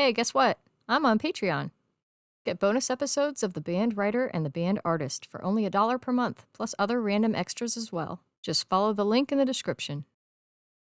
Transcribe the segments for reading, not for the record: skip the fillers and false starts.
Hey, guess what? I'm on Patreon. Get bonus episodes of The Band Writer and The Band Artist for only $1 per month, plus other random extras as well. Just follow the link in the description.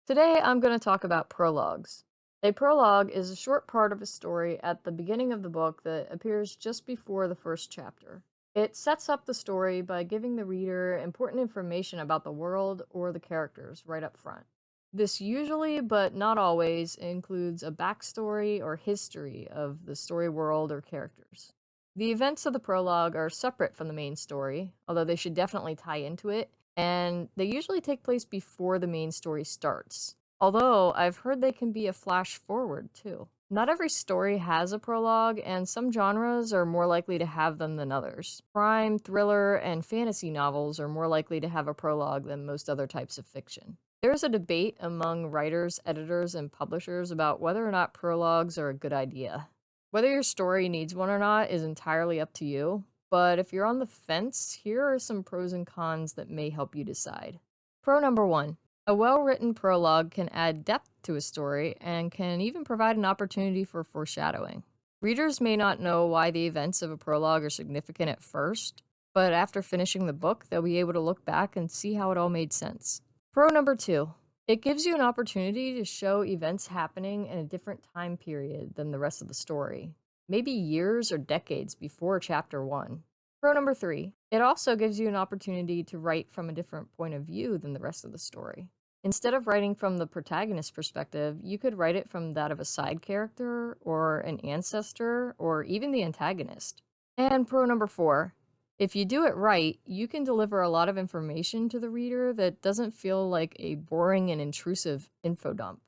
Today I'm going to talk about prologues. A prologue is a short part of a story at the beginning of the book that appears just before the first chapter. It sets up the story by giving the reader important information about the world or the characters right up front. This usually, but not always, includes a backstory or history of the story world or characters. The events of the prologue are separate from the main story, although they should definitely tie into it, and they usually take place before the main story starts. Although I've heard they can be a flash forward too. Not every story has a prologue, and some genres are more likely to have them than others. Crime, thriller, and fantasy novels are more likely to have a prologue than most other types of fiction. There is a debate among writers, editors, and publishers about whether or not prologues are a good idea. Whether your story needs one or not is entirely up to you, but if you're on the fence, here are some pros and cons that may help you decide. Pro number 1. A well-written prologue can add depth to a story and can even provide an opportunity for foreshadowing. Readers may not know why the events of a prologue are significant at first, but after finishing the book, they'll be able to look back and see how it all made sense. Pro number 2. It gives you an opportunity to show events happening in a different time period than the rest of the story, maybe years or decades before chapter 1. Pro number 3. It also gives you an opportunity to write from a different point of view than the rest of the story. Instead of writing from the protagonist's perspective, you could write it from that of a side character, or an ancestor, or even the antagonist. And pro number 4. If you do it right, you can deliver a lot of information to the reader that doesn't feel like a boring and intrusive info dump.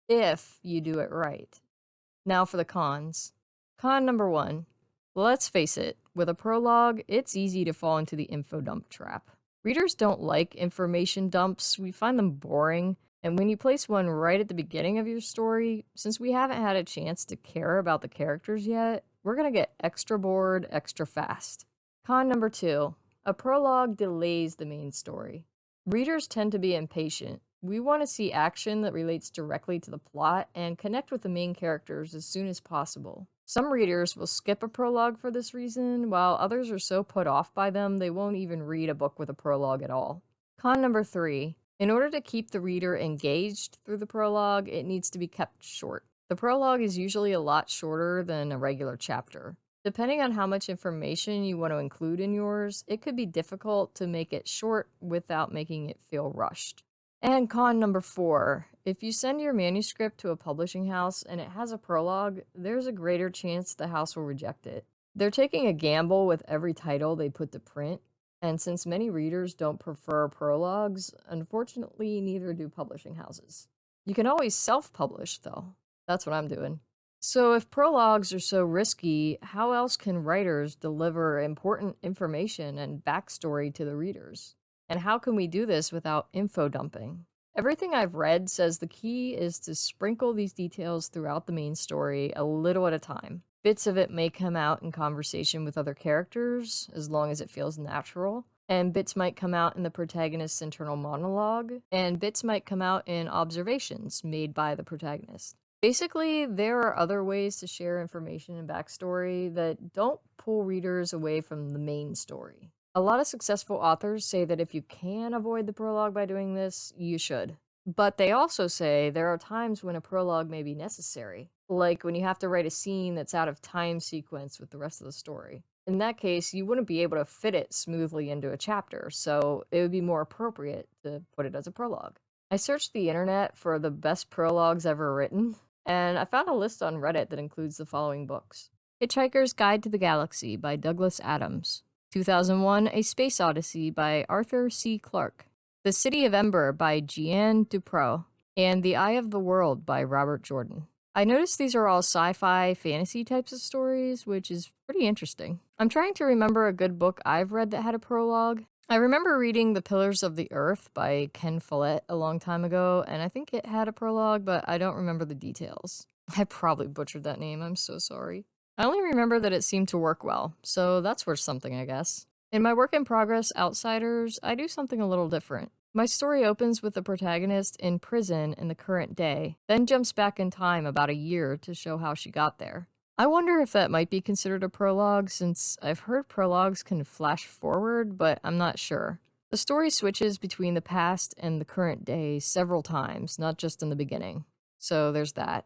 If you do it right. Now for the cons. Con number 1. Let's face it, with a prologue, it's easy to fall into the info dump trap. Readers don't like information dumps, we find them boring, and when you place one right at the beginning of your story, since we haven't had a chance to care about the characters yet, we're gonna get extra bored extra fast. Con number 2. A prologue delays the main story. Readers tend to be impatient. We want to see action that relates directly to the plot and connect with the main characters as soon as possible. Some readers will skip a prologue for this reason, while others are so put off by them they won't even read a book with a prologue at all. Con number 3. In order to keep the reader engaged through the prologue, it needs to be kept short. The prologue is usually a lot shorter than a regular chapter. Depending on how much information you want to include in yours, it could be difficult to make it short without making it feel rushed. And con number 4. If you send your manuscript to a publishing house and it has a prologue, there's a greater chance the house will reject it. They're taking a gamble with every title they put to print, and since many readers don't prefer prologues, unfortunately neither do publishing houses. You can always self-publish though. That's what I'm doing. So if prologues are so risky, how else can writers deliver important information and backstory to the readers? And how can we do this without info dumping? Everything I've read says the key is to sprinkle these details throughout the main story a little at a time. Bits of it may come out in conversation with other characters, as long as it feels natural, and bits might come out in the protagonist's internal monologue, and bits might come out in observations made by the protagonist. Basically, there are other ways to share information and backstory that don't pull readers away from the main story. A lot of successful authors say that if you can avoid the prologue by doing this, you should. But they also say there are times when a prologue may be necessary, like when you have to write a scene that's out of time sequence with the rest of the story. In that case, you wouldn't be able to fit it smoothly into a chapter, so it would be more appropriate to put it as a prologue. I searched the internet for the best prologues ever written, and I found a list on Reddit that includes the following books. Hitchhiker's Guide to the Galaxy by Douglas Adams. 2001 A Space Odyssey by Arthur C. Clarke. The City of Ember by Jeanne Duproux. And The Eye of the World by Robert Jordan. I noticed these are all sci-fi, fantasy types of stories, which is pretty interesting. I'm trying to remember a good book I've read that had a prologue. I remember reading The Pillars of the Earth by Ken Follett a long time ago, and I think it had a prologue, but I don't remember the details. I probably butchered that name, I'm so sorry. I only remember that it seemed to work well, so that's worth something, I guess. In my work in progress Outsiders, I do something a little different. My story opens with the protagonist in prison in the current day, then jumps back in time about a year to show how she got there. I wonder if that might be considered a prologue, since I've heard prologues can flash forward, but I'm not sure. The story switches between the past and the current day several times, not just in the beginning. So there's that.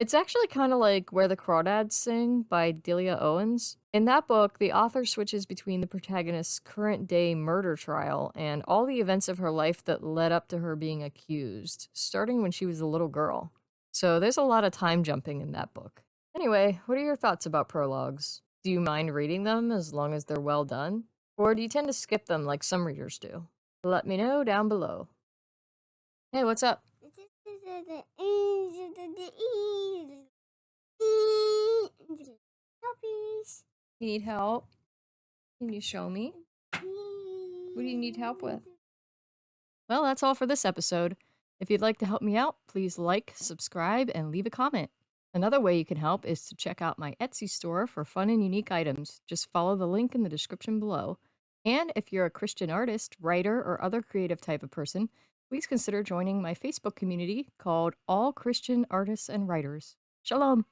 It's actually kind of like Where the Crawdads Sing by Delia Owens. In that book, the author switches between the protagonist's current day murder trial and all the events of her life that led up to her being accused, starting when she was a little girl. So there's a lot of time jumping in that book. Anyway, what are your thoughts about prologues? Do you mind reading them as long as they're well done? Or do you tend to skip them like some readers do? Let me know down below. Hey, what's up? Puppies. You need help? Can you show me? What do you need help with? Well, that's all for this episode. If you'd like to help me out, please like, subscribe, and leave a comment. Another way you can help is to check out my Etsy store for fun and unique items. Just follow the link in the description below. And if you're a Christian artist, writer, or other creative type of person, please consider joining my Facebook community called All Christian Artists and Writers. Shalom!